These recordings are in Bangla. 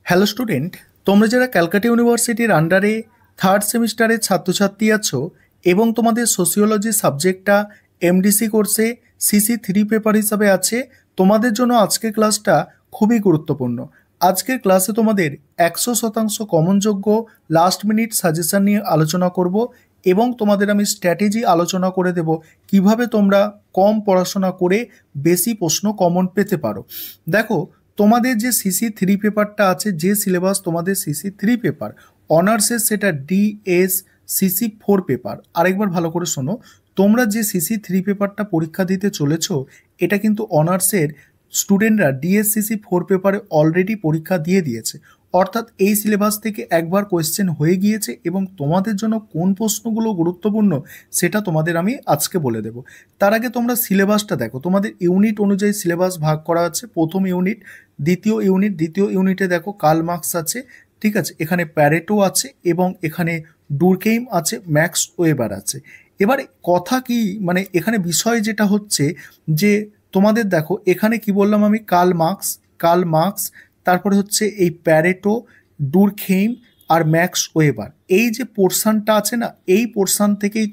হ্যালো স্টুডেন্ট, তোমরা যারা ক্যালকাটা ইউনিভার্সিটির আন্ডারে থার্ড সেমিস্টারের ছাত্রছাত্রী আছো এবং তোমাদের সোসিওলজি সাবজেক্টটা এমডিসি কোর্সে সিসি 3 পেপার হিসাবে আছে, তোমাদের জন্য আজকের ক্লাসটা খুবই গুরুত্বপূর্ণ। আজকের ক্লাসে তোমাদের 100% কমনযোগ্য লাস্ট মিনিট সাজেশন নিয়ে আলোচনা করব এবং তোমাদের আমি স্ট্র্যাটেজি আলোচনা করে দেব কিভাবে তোমরা কম পড়াশোনা করে বেশি প্রশ্ন কমন পেতে পারো। দেখো, তোমাদের যে সিসি 3 পেপারটা আছে, যে সিলেবাস তোমাদের সিসি 3 পেপার অনার্সের, সেটা ডিএস সিসি 4 পেপার। আরেকবার ভালো করে শোনো, তোমরা যে সিসি 3 পেপারটা পরীক্ষা দিতে চলেছো, এটা কিন্তু অনার্সের স্টুডেন্টরা ডিএসসিসি 4 পেপারে অলরেডি পরীক্ষা দিয়ে দিয়েছে। অর্থাৎ এই সিলেবাস থেকে একবার কোয়েশ্চেন হয়ে গিয়েছে এবং তোমাদের জন্য কোন প্রশ্নগুলো গুরুত্বপূর্ণ সেটা তোমাদের আমি আজকে বলে দেব। তার আগে তোমরা সিলেবাসটা দেখো, তোমাদের ইউনিট অনুযায়ী সিলেবাস ভাগ করা আছে। প্রথম ইউনিট, দ্বিতীয় ইউনিটে দেখো কার্ল মার্কস আছে, ঠিক আছে, এখানে প্যারেটো আছে এবং এখানে ডুরকেইম আছে, ম্যাক্স ওয়েবার আছে। এবারে কথা কি, মানে এখানে বিষয় যেটা হচ্ছে যে তোমাদের দেখো এখানে কি বললাম আমি, কার্ল মার্কস, তারপরে হচ্ছে এই প্যারেটো, ডুরখেইম আর ম্যাক্স ওয়েবার, এই যে পোর্শনটা আছে না, এই পোর্শন থেকেই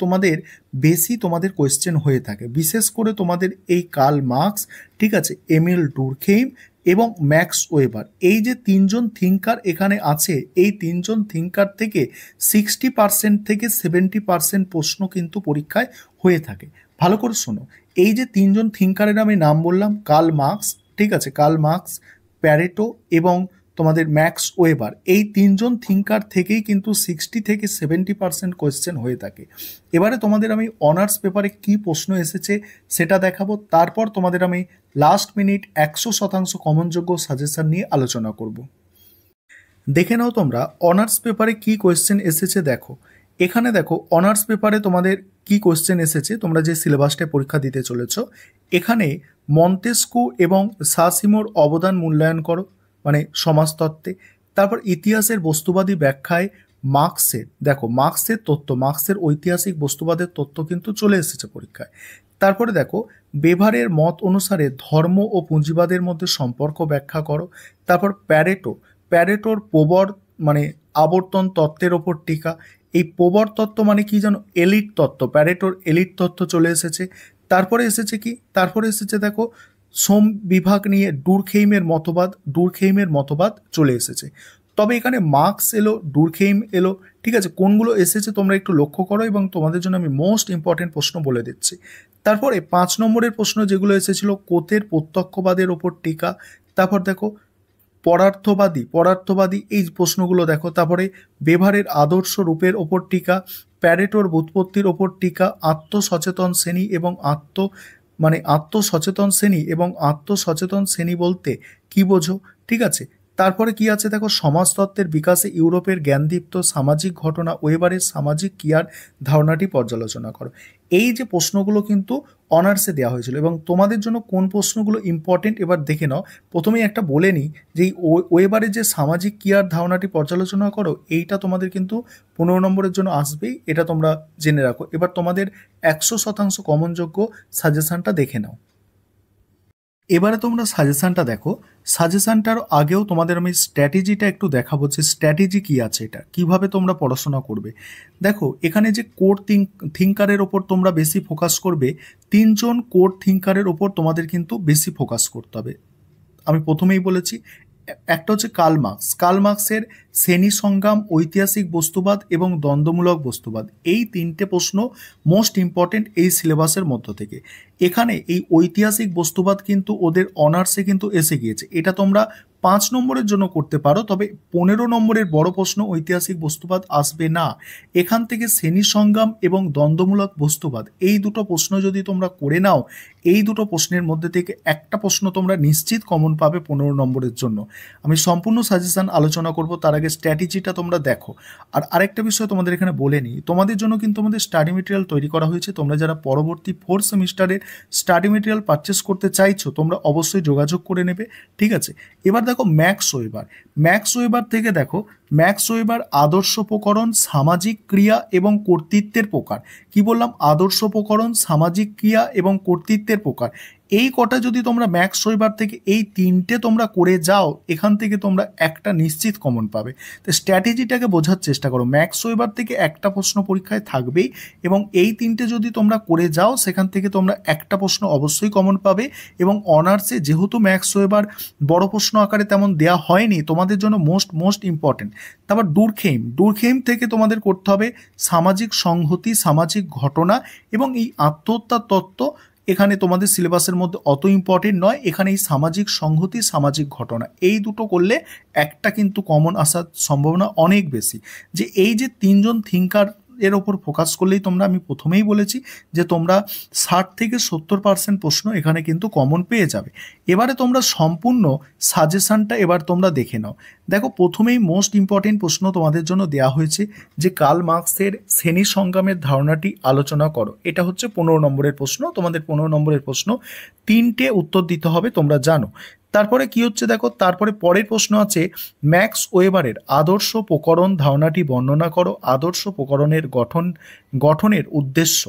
তোমাদের কোয়েশ্চেন হয়ে থাকে। বিশেষ করে তোমাদের এই কার্ল মার্কস, ঠিক আছে, এমিল ডুরখেইম এবং ম্যাক্স ওয়েবার, এই যে তিনজন থিঙ্কার এখানে আছে, এই তিনজন থিঙ্কার থেকে 60% থেকে 70% প্রশ্ন কিন্তু পরীক্ষায় হয়ে থাকে। ভালো করে শোনো, এই যে তিনজন থিঙ্কারের আমি নাম বললাম, কার্ল মার্কস, ঠিক আছে, কার্ল মার্কস, প্যারেটো এবং তোমাদের ম্যাক্স ওয়েবার, এই তিনজন থিঙ্কার থেকেই কিন্তু 60 থেকে 70% কোয়েশ্চেন হয়ে থাকে। এবারে তোমাদের আমি অনার্স পেপারে কি প্রশ্ন এসেছে সেটা দেখাবো, তারপর তোমাদের আমি লাস্ট মিনিট 100% কমনযোগ্য সাজেশন নিয়ে আলোচনা করব। দেখে নাও তোমরা অনার্স পেপারে কি কোয়েশ্চেন এসেছে। দেখো এখানে, দেখো অনার্স পেপারে তোমাদের কি কোয়েশ্চেন এসেছে, তোমরা যে সিলেবাসটায় পরীক্ষা দিতে চলেছ, এখানে মন্তেস্কু এবং সাসিমোর অবদান মূল্যায়ন করো, মানে সমাজতত্ত্বে। তারপর ইতিহাসের বস্তুবাদী ব্যাখ্যায় মার্কসের, দেখো মার্কসের তত্ত্ব, মার্কসের ঐতিহাসিক বস্তুবাদের তত্ত্ব কিন্তু চলে এসেছে পরীক্ষায়। তারপরে দেখো বেভারের মত অনুসারে ধর্ম ও পুঁজিবাদের মধ্যে সম্পর্ক ব্যাখ্যা করো। তারপর প্যারেটোর প্রবর, মানে আবর্তন তত্ত্বের ওপর টিকা। এই প্রবর তত্ত্ব মানে কি জানো, এলিট তত্ত্ব, প্যারেটোর এলিট তত্ত্ব চলে এসেছে। তারপরে এসেছে কি, তারপরে এসেছে দেখো সোম বিভাগ নিয়ে ডুরখেইমের মতবাদ চলে এসেছে। তবে এখানে মার্কস এলো, ডুরখেইম এলো, ঠিক আছে, কোনগুলো এসেছে তোমরা একটু লক্ষ্য করো এবং তোমাদের জন্য আমি মোস্ট ইম্পর্টেন্ট প্রশ্ন বলে দিচ্ছি। তারপরে 5 নম্বরের প্রশ্ন যেগুলো এসেছিল, কোতের প্রত্যক্ষবাদের ওপর টিকা। তারপর দেখো পদার্থবাদী এই প্রশ্নগুলো দেখো। তারপরে বেভারের আদর্শ রূপের ওপর টিকা, প্যারেটোর ব্যুৎপত্তির ওপর টিকা, আত্মসচেতন শ্রেণী বলতে কি বোঝো, ঠিক আছে। তারপরে কি আছে দেখো, সমাজতত্ত্বের বিকাশে ইউরোপের জ্ঞানদীপ্ত সামাজিক ঘটনা, ওয়েবারের সামাজিক ক্রিয়ার ধারণাটি পর্যালোচনা করো। এই যে প্রশ্নগুলো কিন্তু অনার্সে দেওয়া হয়েছিল এবং তোমাদের জন্য কোন প্রশ্নগুলো ইম্পর্টেন্ট এবার দেখে নাও। প্রথমেই একটা বলে নিই যে এই ওয়েবারের যে সামাজিক ক্রিয়ার ধারণাটি পর্যালোচনা করো, এইটা তোমাদের কিন্তু 15 নম্বরের জন্য আসবেই, এটা তোমরা জেনে রাখো। এবার তোমাদের 100% কমনযোগ্য সাজেশনটা দেখে নাও। এবারে তোমরা সাজেশনটা দেখো। সাজেশনটার আগেও তোমাদের আমি স্ট্র্যাটেজিটা একটু দেখাবো যে স্ট্র্যাটেজি কি আছে, এটা কিভাবে তোমরা পড়াশোনা করবে। দেখো এখানে যে কোর থিঙ্কারের ওপর তোমরা বেশি ফোকাস করবে, তিনজন কোর থিঙ্কারের ওপর তোমাদের কিন্তু বেশি ফোকাস করতে হবে। আমি প্রথমেই বলেছি, একটা হচ্ছে কার্ল মার্কসের শ্রেণী সংগ্রাম, ঐতিহাসিক বস্তুবাদ এবং দ্বন্দ্বমূলক বস্তুবাদ, এই তিনটে প্রশ্ন মোস্ট ইম্পর্টেন্ট এই সিলেবাসের মধ্য থেকে। এখানে এই ঐতিহাসিক বস্তুবাদ কিন্তু ওদের অনার্সে কিন্তু এসে গিয়েছে, এটা তোমরা 5 নম্বরের জন্য করতে পারো, তবে 15 নম্বরের বড় প্রশ্ন ঐতিহাসিক বস্তুবাদ আসবে না। এখান থেকে শ্রেণী সংগ্রাম এবং দ্বন্দ্বমূলক বস্তুবাদ, এই দুটো প্রশ্ন যদি তোমরা করে নাও, এই দুটো প্রশ্নের মধ্যে থেকে একটা প্রশ্ন তোমরা নিশ্চিত কমন পাবে 15 নম্বরের জন্য। আমি সম্পূর্ণ সাজেশন আলোচনা করব, তার আগে স্ট্র্যাটেজিটা তোমরা দেখো। আর আরেকটা বিষয় তোমাদের এখানে বলে নিই, তোমাদের জন্য কিন্তু আমাদের স্টাডি মেটেরিয়াল তৈরি করা হয়েছে। তোমরা যারা পরবর্তী 4th সেমিস্টারের স্টাডি মেটেরিয়াল পারচেস করতে চাইছো, তোমরা অবশ্যই যোগাযোগ করে নেবে, ঠিক আছে। এবার দেখো ম্যাক্স ওয়েবার থেকে দেখো ম্যাক্স ওয়েবার আদর্শ প্রকরণ, সামাজিক ক্রিয়া এবং কর্তৃত্বের প্রকার। কি বললাম? আদর্শ প্রকরণ, সামাজিক ক্রিয়া এবং কর্তৃত্বের প্রকার। এই কটা যদি তোমরা ম্যাক্স ওয়েবার থেকে এই তিনটে তোমরা করে যাও, এখান থেকে তোমরা একটা নিশ্চিত কমন পাবে। তো স্ট্র্যাটেজিটাকে বোঝার চেষ্টা করো। ম্যাক্স ওয়েবার থেকে একটা প্রশ্ন পরীক্ষায় থাকবেই, এবং এই তিনটে যদি তোমরা করে যাও সেখান থেকে তোমরা একটা প্রশ্ন অবশ্যই কমন পাবে। এবং অনার্সে যেহেতু ম্যাক্স ওয়েবার বড় প্রশ্ন আকারে তেমন দেওয়া হয়নি, তোমাদের জন্য মোস্ট ইম্পর্টেন্ট। তারপর ডুরখেইম থেকে তোমাদের করতে হবে সামাজিক সংহতি, সামাজিক ঘটনা এবং এই আত্মহত্যার তত্ত্ব। এখানে তোমাদের সিলেবাসের মধ্যে অত ইম্পর্টেন্ট নয়, এখানে এই সামাজিক সংহতি, সামাজিক ঘটনা এই দুটো করলে একটা কিন্তু কমন আসার সম্ভাবনা অনেক বেশি। যে এই যে তিনজন থিঙ্কার এর ওপর ফোকাস করলেই তোমরা, আমি প্রথমেই বলেছি যে তোমরা 60 থেকে 70% প্রশ্ন এখানে কিন্তু কমন পেয়ে যাবে। এবারে তোমরা সম্পূর্ণ সাজেশনটা এবার তোমরা দেখে নাও। দেখো, প্রথমেই মোস্ট ইম্পর্টেন্ট প্রশ্ন তোমাদের জন্য দেওয়া হয়েছে যে কার্ল মার্কসের শ্রেণী সংগ্রামের ধারণাটি আলোচনা করো। এটা হচ্ছে 15 নম্বরের প্রশ্ন। তোমাদের 15 নম্বরের প্রশ্ন, তিনটে উত্তর দিতে হবে, তোমরা জানো। তারপরে কি হচ্ছে দেখো, তারপরে পরের প্রশ্ন আছে ম্যাক্স ওয়েবারের আদর্শ প্রকরণ ধারণাটি বর্ণনা করো। আদর্শ প্রকরণের গঠনের উদ্দেশ্য,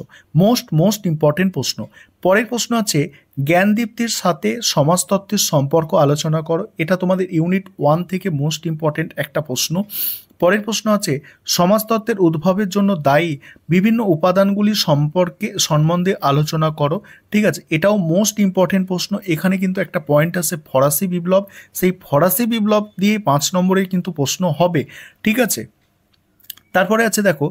মোস্ট ইম্পর্টেন্ট প্রশ্ন। পরের প্রশ্ন আছে জ্ঞানদীপ্তির সাথে সমাজতত্ত্বের সম্পর্ক আলোচনা করো। এটা তোমাদের ইউনিট 1 থেকে মোস্ট ইম্পর্টেন্ট একটা প্রশ্ন। পরের প্রশ্ন আছে সমাজতত্ত্বের উদ্ভবের জন্য দায়ী বিভিন্ন উপাদানগুলি সম্বন্ধে আলোচনা করো। ঠিক আছে, এটাও মোস্ট ইম্পর্টেন্ট প্রশ্ন। এখানে কিন্তু একটা পয়েন্ট আছে ফরাসি বিপ্লব, সেই ফরাসি বিপ্লব দিয়ে 5 নম্বরের কিন্তু প্রশ্ন হবে। ঠিক আছে, তারপরে আছে দেখো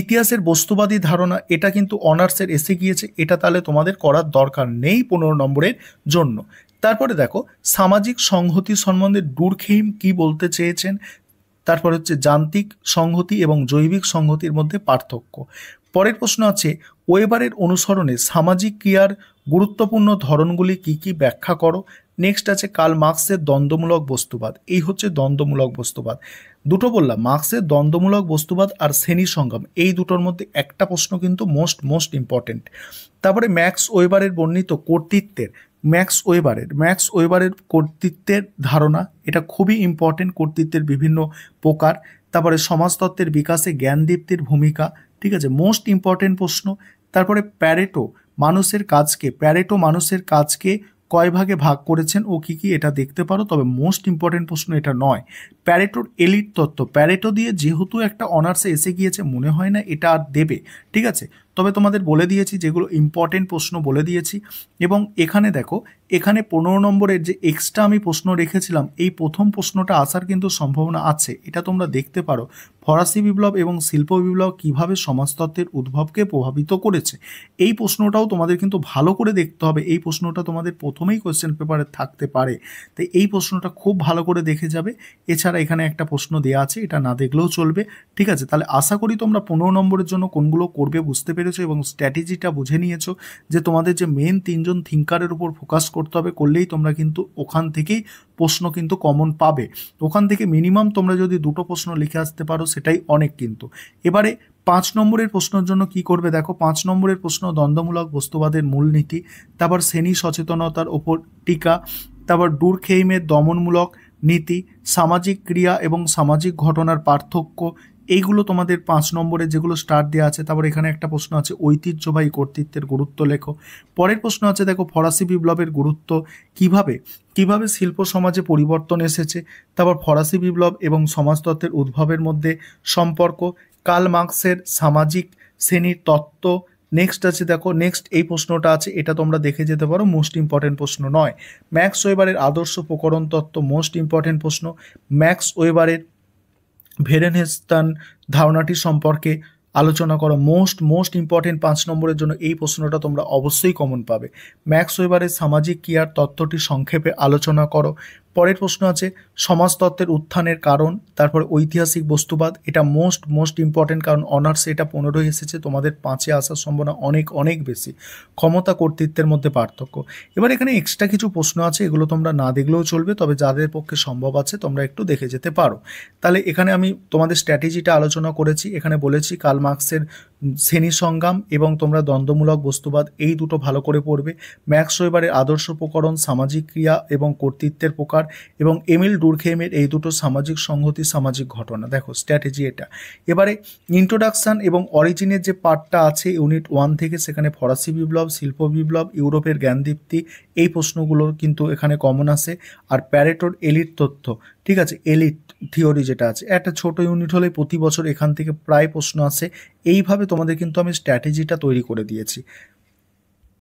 ইতিহাসের বস্তুবাদী ধারণা। এটা কিন্তু অনার্সের এসে গিয়েছে, এটা তাহলে তোমাদের করার দরকার নেই 15 নম্বরের জন্য। তারপরে দেখো সামাজিক সংহতি সম্বন্ধে ডুরখেইম কি বলতে চেয়েছেন। তারপর হচ্ছে যান্ত্রিক সংহতি এবং জৈবিক সংহতির মধ্যে পার্থক্য। পরের প্রশ্ন আছে ওয়েবারের অনুসরণে সামাজিক ক্রিয়ার গুরুত্বপূর্ণ ধরনগুলি কি কি ব্যাখ্যা করো। নেক্সট আছে কার্ল মার্কসের দ্বন্দ্বমূলক বস্তুবাদ। এই হচ্ছে দ্বন্দ্বমূলক বস্তুবাদ। দুটো বললাম, মার্কসের দ্বন্দ্বমূলক বস্তুবাদ আর শ্রেণী সংগ্রাম, এই দুটোর মধ্যে একটা প্রশ্ন কিন্তু মোস্ট ইম্পর্টেন্ট। তারপরে ম্যাক্স ওয়েবারের বর্ণিত কর্তৃত্বের, ম্যাক্স ওয়েবারের কর্তৃত্বের ধারণা, এটা খুবই ইম্পর্টেন্ট, কর্তৃত্বের বিভিন্ন প্রকার। তারপরে সমাজতত্ত্বের বিকাশে জ্ঞানদীপ্তির ভূমিকা। ঠিক আছে, মোস্ট ইম্পর্টেন্ট প্রশ্ন। তারপরে প্যারেটো মানুষের কাজকে কয় ভাগে ভাগ করেছেন ও কি কি, এটা দেখতে পারো, তবে মোস্ট ইম্পর্টেন্ট প্রশ্ন এটা নয়। প্যারেটোর এলিট তত্ত্ব, প্যারেটো দিয়ে যেহেতু একটা অনার্সে এসে গিয়েছে, মনে হয় না এটা আর দেবে। ঠিক আছে, তবে তোমাদের বলে দিয়েছি যেগুলো ইম্পর্টেন্ট প্রশ্ন বলে দিয়েছি। এবং এখানে দেখো, এখানে 15 নম্বরের যে এক্সট্রা আমি প্রশ্ন রেখেছিলাম, এই প্রথম প্রশ্নটা আসার কিন্তু সম্ভাবনা আছে, এটা তোমরা দেখতে পারো। ফরাসি বিপ্লব এবং শিল্প বিপ্লব কিভাবে সমাজতত্ত্বের উদ্ভবকে প্রভাবিত করেছে, এই প্রশ্নটাও তোমাদের কিন্তু ভালো করে দেখতে হবে। এই প্রশ্নটা তোমাদের প্রথমেই কোয়েশ্চেন পেপারে থাকতে পারে, তাই এই প্রশ্নটা খুব ভালো করে দেখে যাবে। এছাড়া এখানে একটা প্রশ্ন দেওয়া আছে, এটা না দেখলেও চলবে। ঠিক আছে, তাহলে আশা করি তোমরা 15 নম্বরের জন্য কোনগুলো করবে বুঝতে পেরেছো এবং স্ট্র্যাটেজিটা বুঝে নিয়েছো যে তোমাদের যে মেন 3জন থিঙ্কারের উপর ফোকাস করতে হবে, করলেই তোমরা কিন্তু ওখান থেকেই প্রশ্ন কিন্তু কমন পাবে। ওখান থেকে মিনিমাম তোমরা যদি 2টো প্রশ্ন লিখে আসতে পারো সেটাই অনেক কিন্তু। এবারে 5 নম্বরের প্রশ্নের জন্য কি করবে দেখো, 5 নম্বরের প্রশ্ন দ্বন্দ্বমূলক বস্তুবাদের মূলনীতি, তারপর শ্রেণী সচেতনতার ওপর টিকা, তারপর ডুরখেইমের দমনমূলক নীতি, সামাজিক ক্রিয়া এবং সামাজিক ঘটনার পার্থক্য, এইগুলো তোমাদের 5 নম্বরে যেগুলো স্টার্ট দেওয়া আছে। তারপর এখানে একটা প্রশ্ন আছে ঐতিহ্যবাহী কর্তৃত্বের গুরুত্ব লেখো। পরের প্রশ্ন আছে দেখো ফরাসি বিপ্লবের গুরুত্ব, কিভাবে শিল্প সমাজে পরিবর্তন এসেছে। তারপর ফরাসি বিপ্লব এবং সমাজতত্ত্বের উদ্ভবের মধ্যে সম্পর্ক, কার্ল মার্কসের সামাজিক শ্রেণীর তত্ত্ব। নেক্সট আছে দেখো, এই প্রশ্নটা আছে, এটা তোমরা দেখে যেতে পারো, মোস্ট ইম্পর্টেন্ট প্রশ্ন নয়। ম্যাক্স ওয়েবারের আদর্শ প্রকরণ তত্ত্ব, মোস্ট ইম্পর্টেন্ট প্রশ্ন। ম্যাক্স ওয়েবারের ভেরেনহেস্টান ধারণাটি সম্পর্কে আলোচনা করো, মোস্ট ইম্পর্টেন্ট 5 নম্বরের জন্য এই প্রশ্নটা তোমরা অবশ্যই কমন পাবে। ম্যাক্স ওয়েবারের সামাজিক ক্রিয়ার তত্ত্বটি সংক্ষেপে আলোচনা করো। পরের প্রশ্ন আছে সমাজতত্ত্বের উত্থানের কারণ, তারপর ঐতিহাসিক বস্তুবাদ। এটা মোস্ট ইম্পর্টেন্ট, কারণ অনার্সে এটা 15 এসেছে, তোমাদের 5-এ আসার সম্ভাবনা অনেক বেশি। ক্ষমতা কর্তৃত্বের মধ্যে পার্থক্য। এবার এখানে এক্সট্রা কিছু প্রশ্ন আছে, এগুলো তোমরা না দেখলেও চলবে, তবে যাদের পক্ষে সম্ভব আছে তোমরা একটু দেখে যেতে পারো। তাহলে এখানে আমি তোমাদের স্ট্র্যাটেজিটা আলোচনা করেছি। এখানে বলেছি কার্ল মার্কসের শ্রেণী সংগ্রাম এবং তোমরা দ্বন্দ্বমূলক বস্তুবাদ, এই দুটো ভালো করে পড়বে। ম্যাক্স ওয়েবারের আদর্শ প্রকরণ, সামাজিক ক্রিয়া এবং কর্তৃত্বের প্রকার, এবং এমিল ডুরখেইমের এই দুটো সামাজিক সংহতি সামাজিক ঘটনা। দেখো স্ট্র্যাটেজি এটা। এবারে ইন্ট্রোডাকশান এবং অরিজিনের যে পার্টটা আছে ইউনিট 1 থেকে, সেখানে ফরাসি বিপ্লব, শিল্প বিপ্লব, ইউরোপের জ্ঞানদীপ্তি, এই প্রশ্নগুলো কিন্তু এখানে কমন আসে। আর প্যারেটোর এলিট তথ্য, ঠিক আছে, এলিট থিওরি যেটা আছে, একটা ছোট ইউনিট হলে প্রতি বছর এখান থেকে প্রায় প্রশ্ন আসে। এইভাবে তোমাদের কিন্তু আমি স্ট্র্যাটেজিটা তৈরি করে দিয়েছি।